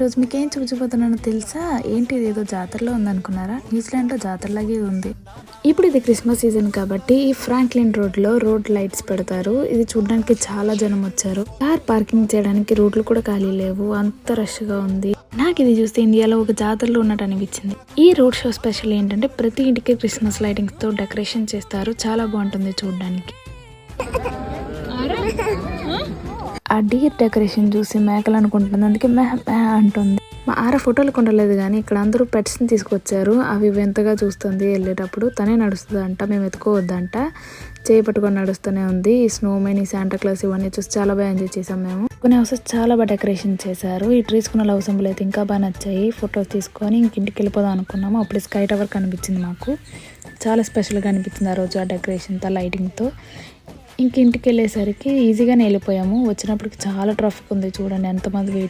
ఈరోజు మీకు ఏం చూపించబోతున్నానో తెలుసా? ఏంటి ఇది ఏదో జాతరలో ఉందనుకున్నారా? న్యూజిలాండ్లో జాతరలాగే ఉంది. ఇప్పుడు ఇది క్రిస్మస్ సీజన్ కాబట్టి ఈ ఫ్రాంక్లిన్ రోడ్లో రోడ్ లైట్స్ పెడతారు. ఇది చూడడానికి చాలా జనం వచ్చారు. కార్ పార్కింగ్ చేయడానికి రోడ్లు కూడా ఖాళీ లేవు, అంత రష్గా ఉంది. నాకు ఇది చూస్తే ఇండియాలో ఒక జాతరలో ఉన్నట్టు అనిపించింది. ఈ రోడ్ షో స్పెషల్ ఏంటంటే ప్రతి ఇంటికి క్రిస్మస్ లైటింగ్స్ తో డెకరేషన్ చేస్తారు. చాలా బాగుంటుంది చూడడానికి. ఆ డీర్ డెకరేషన్ చూసి మేకలు అనుకుంటుంది, అందుకే మెహ మెహ అంటుంది. మా ఆర ఫోటోలు కొండలేదు కానీ ఇక్కడ అందరూ పెట్స్ని తీసుకొచ్చారు. అవి వింతగా చూస్తుంది. వెళ్ళేటప్పుడు తనే నడుస్తుందంట, మేము ఎత్తుకోవద్దంట. చేయి పట్టుకొని నడుస్తూనే ఉంది. ఈ స్నోమెన్, ఈ శాంటా క్లాస్ ఇవన్నీ చూసి చాలా బాగా ఎంజాయ్ చేసాం మేము. కొన్ని హౌసెస్ చాలా బాగా డెకరేషన్ చేశారు. ఈ ట్రీస్ కున్న లవ్ సింబల్ అయితే ఇంకా బాగా నచ్చాయి. ఫొటోస్ తీసుకొని ఇంటికి వెళ్ళిపోదాం అనుకున్నాము. అప్పుడు స్కై టవర్ కనిపించింది మాకు. చాలా స్పెషల్గా అనిపించింది ఆ రోజు ఆ డెకరేషన్తో, లైటింగ్తో. ఇంటికి వెళ్ళేసరికి ఈజీగానే వెళ్ళిపోయాము. వచ్చినప్పటికి చాలా ట్రాఫిక్ ఉంది చూడండి, ఎంతమంది వెయిట్